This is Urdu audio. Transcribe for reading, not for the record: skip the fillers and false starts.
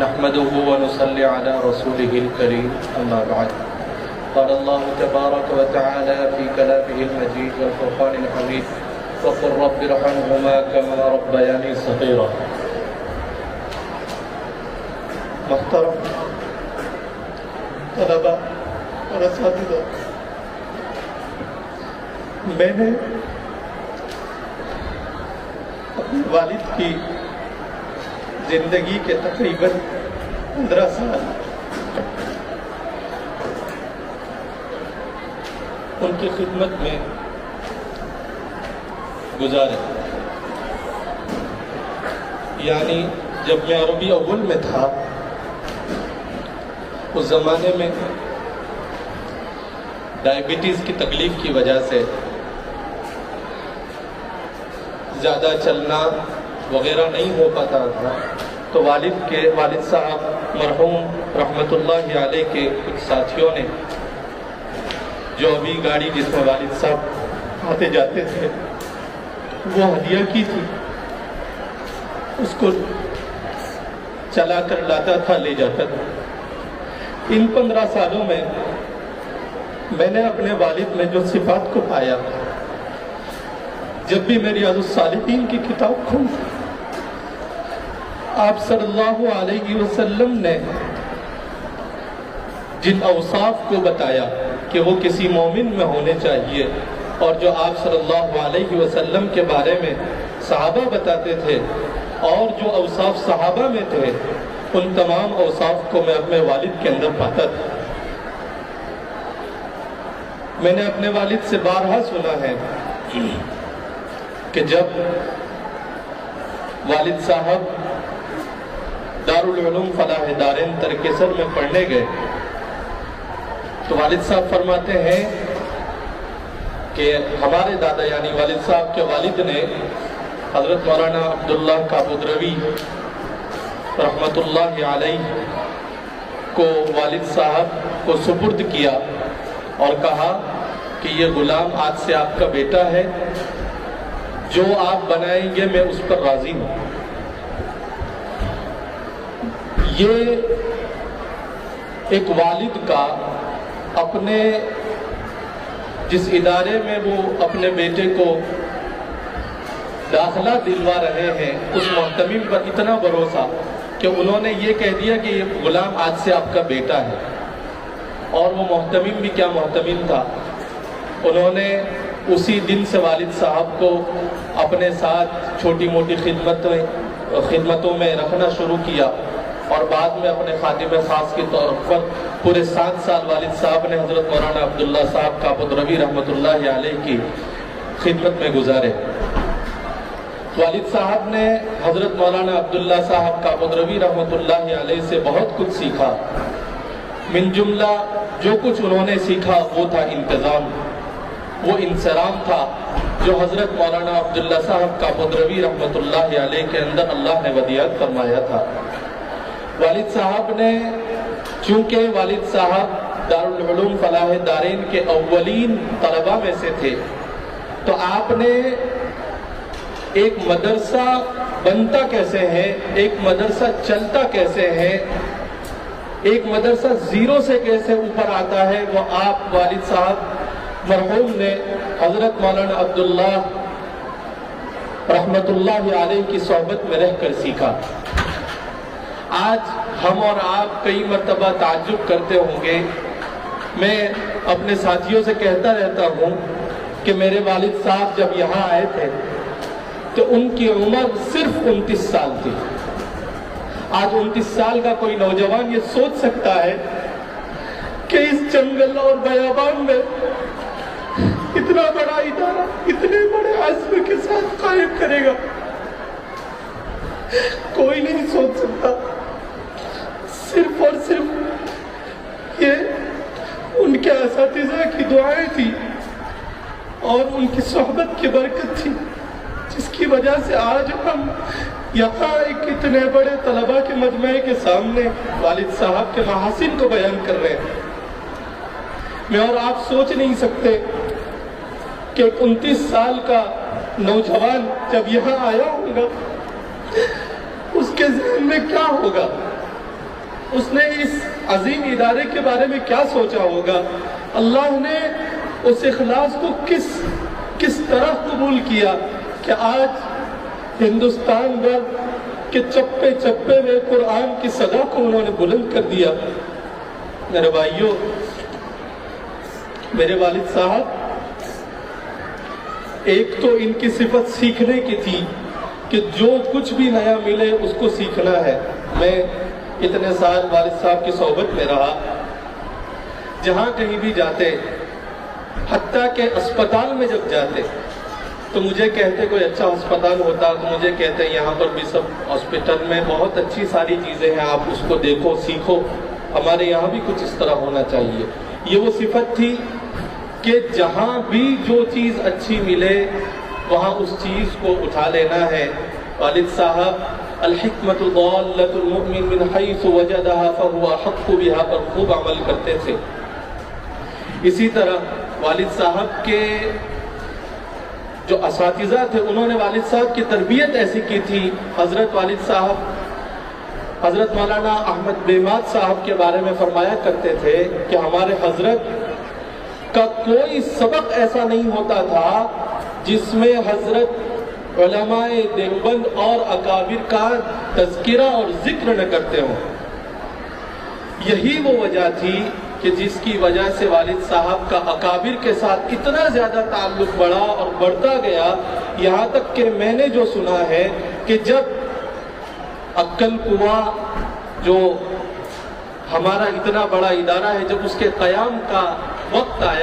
نحمده ونصلي على رسوله الكريم أما بعد قال الله تبارك وتعالى في كلامه المجيد والفرقان الحميد وقل رب ارحمهما كما ربياني صغيرا. محترم طلباء اور اساتذہ، میں نے اپنے والد کی زندگی کے تقریباً 15 سال ان کی خدمت میں گزارے. یعنی جب میں عربی اول میں تھا اس زمانے میں ڈائبٹیز کی تکلیف کی وجہ سے زیادہ چلنا وغیرہ نہیں ہو پاتا تھا، تو والد صاحب مرحوم رحمۃ اللہ علیہ کے کچھ ساتھیوں نے جو ابھی گاڑی جس میں والد صاحب آتے جاتے تھے وہ ہدیہ کی تھی، اس کو چلا کر لاتا تھا، لے جاتا تھا. ان 15 سالوں میں میں نے اپنے والد میں جو صفات کو پایا، جب بھی میں ریاض الصالحین کی کتاب کھولتا آپ صلی اللہ علیہ وسلم نے جن اوصاف کو بتایا کہ وہ کسی مومن میں ہونے چاہیے، اور جو آپ صلی اللہ علیہ وسلم کے بارے میں صحابہ بتاتے تھے اور جو اوصاف صحابہ میں تھے، ان تمام اوصاف کو میں اپنے والد کے اندر پاتا تھا. میں نے اپنے والد سے بارہا سنا ہے کہ جب والد صاحب دارالعلوم فلاح دارین ترکیسر میں پڑھنے گئے تو والد صاحب فرماتے ہیں کہ ہمارے دادا یعنی والد صاحب کے والد نے حضرت مولانا عبداللہ کابودروی رحمۃ اللہ علیہ کو والد صاحب کو سپرد کیا اور کہا کہ یہ غلام آج سے آپ کا بیٹا ہے، جو آپ بنائیں گے میں اس پر راضی ہوں. یہ ایک والد کا اپنے جس ادارے میں وہ اپنے بیٹے کو داخلہ دلوا رہے ہیں اس محتمم پر اتنا بھروسہ کہ انہوں نے یہ کہہ دیا کہ یہ غلام آج سے آپ کا بیٹا ہے. اور وہ محتمم بھی کیا محتمم تھا، انہوں نے اسی دن سے والد صاحب کو اپنے ساتھ چھوٹی موٹی خدمتوں میں رکھنا شروع کیا، اور بعد میں اپنے خادم خاص کے طور پر پورے 7 سال والد صاحب نے حضرت مولانا عبداللہ صاحب کابودروی رحمۃ اللہ علیہ کی خدمت میں گزارے. والد صاحب نے حضرت مولانا عبداللہ صاحب کابودروی رحمۃ اللہ علیہ سے بہت کچھ سیکھا. من جملہ جو کچھ انہوں نے سیکھا وہ تھا انتظام، وہ انصرام تھا جو حضرت مولانا عبداللہ صاحب کابودروی رحمۃ اللہ علیہ کے اندر اللہ نے ودیعت فرمایا تھا. والد صاحب نے چونکہ والد صاحب دارالعلوم فلاح دارین کے اولین طلبہ میں سے تھے، تو آپ نے ایک مدرسہ بنتا کیسے ہے، ایک مدرسہ چلتا کیسے ہے، ایک مدرسہ زیرو سے کیسے اوپر آتا ہے، وہ آپ والد صاحب مرحوم نے حضرت مولانا عبداللہ رحمت اللہ علیہ کی صحبت میں رہ کر سیکھا. آج ہم اور آپ کئی مرتبہ تعجب کرتے ہوں گے. میں اپنے ساتھیوں سے کہتا رہتا ہوں کہ میرے والد صاحب جب یہاں آئے تھے تو ان کی عمر صرف 29 سال تھی. آج 29 سال کا کوئی نوجوان یہ سوچ سکتا ہے کہ اس جنگل اور بیابان میں اتنا بڑا ادارہ اتنے بڑے عزم کے ساتھ قائم کرے گا؟ کوئی نہیں سوچ سکتا. صرف اور صرف یہ ان کے اساتذہ کی دعائیں تھی اور ان کی صحبت کی برکت تھی جس کی وجہ سے آج ہم یہاں ایک اتنے بڑے طلباء کے مجمع کے سامنے والد صاحب کے محاسن کو بیان کر رہے ہیں. میں اور آپ سوچ نہیں سکتے کہ 29 سال کا نوجوان جب یہاں آیا ہوگا اس کے ذہن میں کیا ہوگا. اس نے اس عظیم ادارے کے بارے میں کیا سوچا ہوگا، اللہ نے اس اخلاص کو کس طرح قبول کیا کہ آج ہندوستان بھر کے چپے چپے میں قرآن کی صدا کو انہوں نے بلند کر دیا۔ میرے بھائیوں، میرے والد صاحب، ایک تو ان کی صفت سیکھنے کی تھی کہ جو کچھ بھی نیا ملے اس کو سیکھنا ہے۔ میں اتنے سال والد صاحب کی صحبت میں رہا، جہاں کہیں بھی جاتے، حتیٰ کہ اسپتال میں جب جاتے تو مجھے کہتے، کوئی اچھا اسپتال ہوتا تو مجھے کہتے یہاں پر بھی سب ہاسپٹل میں بہت اچھی ساری چیزیں ہیں، آپ اس کو دیکھو، سیکھو، ہمارے یہاں بھی کچھ اس طرح ہونا چاہیے۔ یہ وہ صفت تھی کہ جہاں بھی جو چیز اچھی ملے وہاں اس چیز کو اٹھا لینا ہے۔ والد صاحب الحکمت ضالۃ المؤمن من حیث وجدها فهو احق بها پر خوب عمل کرتے تھے۔ اسی طرح والد صاحب کے جو اساتذہ تھے، انہوں نے والد صاحب کی تربیت ایسی کی تھی۔ حضرت والد صاحب حضرت مولانا احمد بیمات صاحب کے بارے میں فرمایا کرتے تھے کہ ہمارے حضرت کا کوئی سبق ایسا نہیں ہوتا تھا جس میں حضرت علماء دیوبند اور اکابر کا تذکرہ اور ذکر نہ کرتے ہوں۔ یہی وہ وجہ تھی کہ جس کی وجہ سے والد صاحب کا اکابر کے ساتھ اتنا زیادہ تعلق بڑھا اور بڑھتا گیا، یہاں تک کہ میں نے جو سنا ہے کہ جب عقل کنواں جو ہمارا اتنا بڑا ادارہ ہے، جب اس کے قیام کا وقت آیا